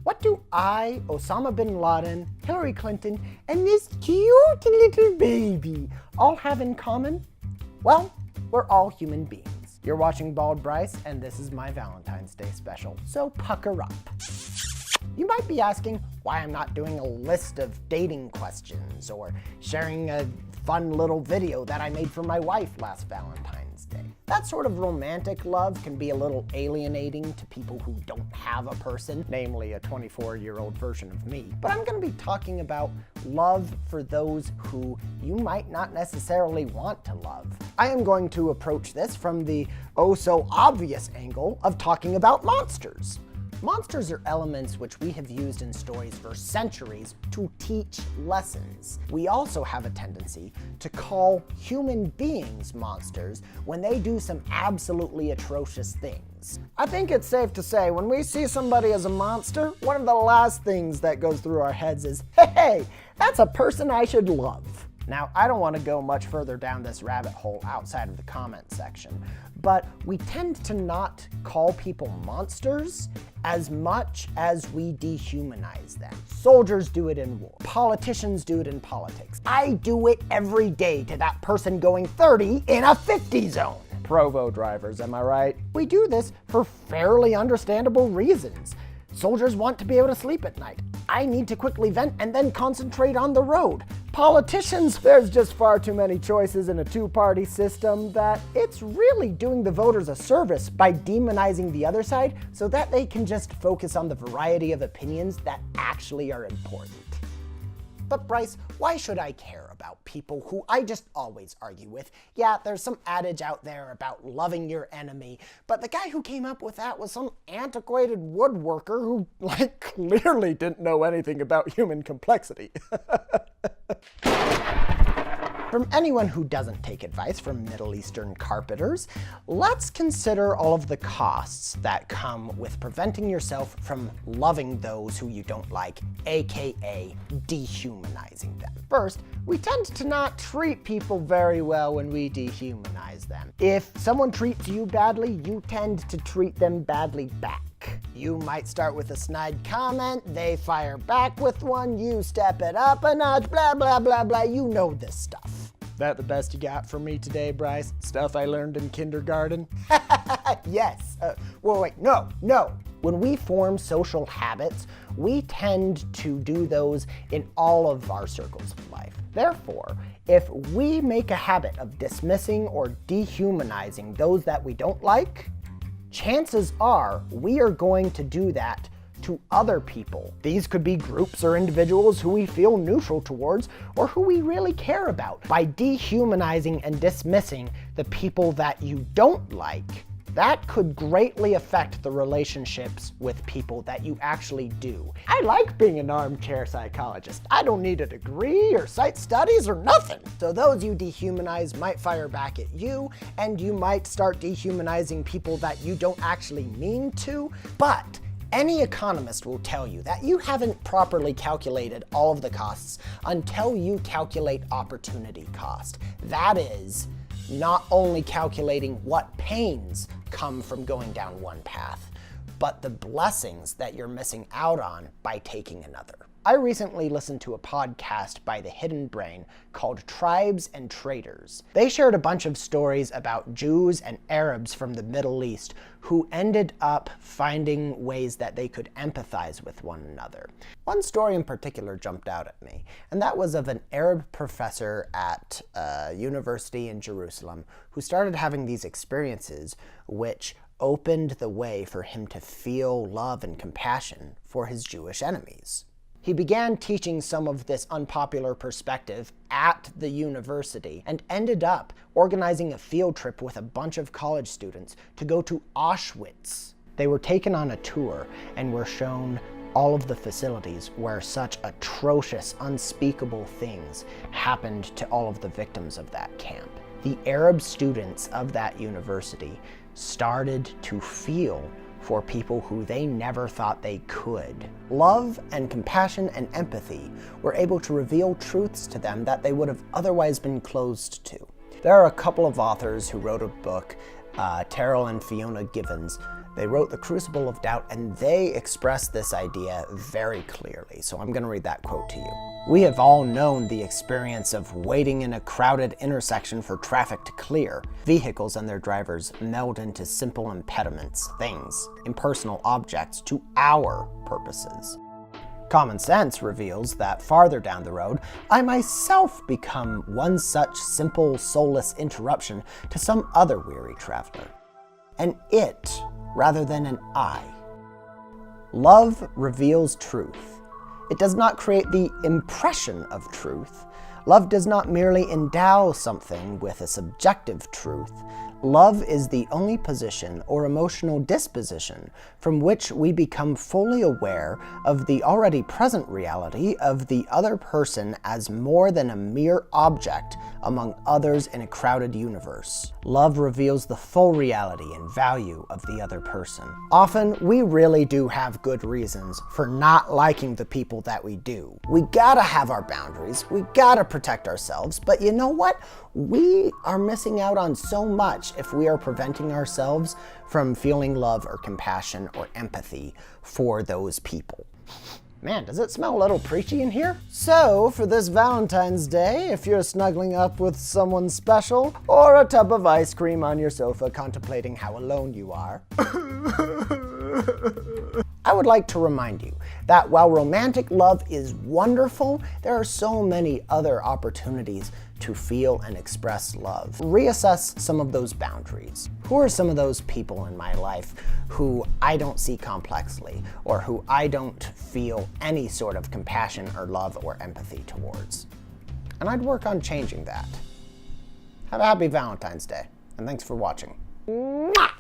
What do I, Osama bin Laden, Hillary Clinton, and this cute little baby all have in common? Well, we're all human beings. You're watching Bald Bryce, and this is my Valentine's Day special, so pucker up. You might be asking why I'm not doing a list of dating questions or sharing a fun little video that I made for my wife last Valentine's Day. That sort of romantic love can be a little alienating to people who don't have a person, namely a 24-year-old version of me. But I'm going to be talking about love for those who you might not necessarily want to love. I am going to approach this from the oh-so-obvious angle of talking about monsters. Monsters are elements which we have used in stories for centuries to teach lessons. We also have a tendency to call human beings monsters when they do some absolutely atrocious things. I think it's safe to say when we see somebody as a monster, one of the last things that goes through our heads is, hey, that's a person I should love. Now, I don't want to go much further down this rabbit hole outside of the comment section, but we tend to not call people monsters as much as we dehumanize them. Soldiers do it in war. Politicians do it in politics. I do it every day to that person going 30 in a 50 zone. Provo drivers, am I right? We do this for fairly understandable reasons. Soldiers want to be able to sleep at night. I need to quickly vent and then concentrate on the road. Politicians, there's just far too many choices in a two-party system that it's really doing the voters a service by demonizing the other side so that they can just focus on the variety of opinions that actually are important. But Bryce, why should I care about people who I just always argue with? Yeah, there's some adage out there about loving your enemy, but the guy who came up with that was some antiquated woodworker who, clearly didn't know anything about human complexity. From anyone who doesn't take advice from Middle Eastern carpenters, let's consider all of the costs that come with preventing yourself from loving those who you don't like, aka dehumanizing them. First, we tend to not treat people very well when we dehumanize them. If someone treats you badly, you tend to treat them badly back. You might start with a snide comment, they fire back with one, you step it up a notch, blah, blah, blah, blah. You know this stuff. That the best you got for me today, Bryce? Stuff I learned in kindergarten? Yes. Wait, no. When we form social habits, we tend to do those in all of our circles of life. Therefore, if we make a habit of dismissing or dehumanizing those that we don't like, chances are we are going to do that to other people. These could be groups or individuals who we feel neutral towards or who we really care about. By dehumanizing and dismissing the people that you don't like, that could greatly affect the relationships with people that you actually do. I like being an armchair psychologist. I don't need a degree or cite studies or nothing. So those you dehumanize might fire back at you, and you might start dehumanizing people that you don't actually mean to, but any economist will tell you that you haven't properly calculated all of the costs until you calculate opportunity cost. That is, not only calculating what pains come from going down one path, but the blessings that you're missing out on by taking another. I recently listened to a podcast by The Hidden Brain called Tribes and Traders. They shared a bunch of stories about Jews and Arabs from the Middle East who ended up finding ways that they could empathize with one another. One story in particular jumped out at me, and that was of an Arab professor at a university in Jerusalem who started having these experiences which opened the way for him to feel love and compassion for his Jewish enemies. He began teaching some of this unpopular perspective at the university and ended up organizing a field trip with a bunch of college students to go to Auschwitz. They were taken on a tour and were shown all of the facilities where such atrocious, unspeakable things happened to all of the victims of that camp. The Arab students of that university started to feel for people who they never thought they could. Love and compassion and empathy were able to reveal truths to them that they would have otherwise been closed to. There are a couple of authors who wrote a book, Terrell and Fiona Givens, They wrote The Crucible of Doubt, and they expressed this idea very clearly. So I'm going to read that quote to you. We have all known the experience of waiting in a crowded intersection for traffic to clear. Vehicles and their drivers meld into simple impediments, things, impersonal objects to our purposes. Common sense reveals that farther down the road, I myself become one such simple, soulless interruption to some other weary traveler. An it rather than an I. Love reveals truth. It does not create the impression of truth. Love does not merely endow something with a subjective truth. Love is the only position or emotional disposition from which we become fully aware of the already present reality of the other person as more than a mere object among others in a crowded universe. Love reveals the full reality and value of the other person. Often, we really do have good reasons for not liking the people that we do. We gotta have our boundaries, we gotta protect ourselves, but you know what? We are missing out on so much if we are preventing ourselves from feeling love or compassion or empathy for those people. Man, does it smell a little preachy in here? So, for this Valentine's Day, if you're snuggling up with someone special, or a tub of ice cream on your sofa contemplating how alone you are, I would like to remind you that while romantic love is wonderful, there are so many other opportunities to feel and express love. Reassess some of those boundaries. Who are some of those people in my life who I don't see complexly, or who I don't feel any sort of compassion or love or empathy towards? And I'd work on changing that. Have a happy Valentine's Day, and thanks for watching. Mwah!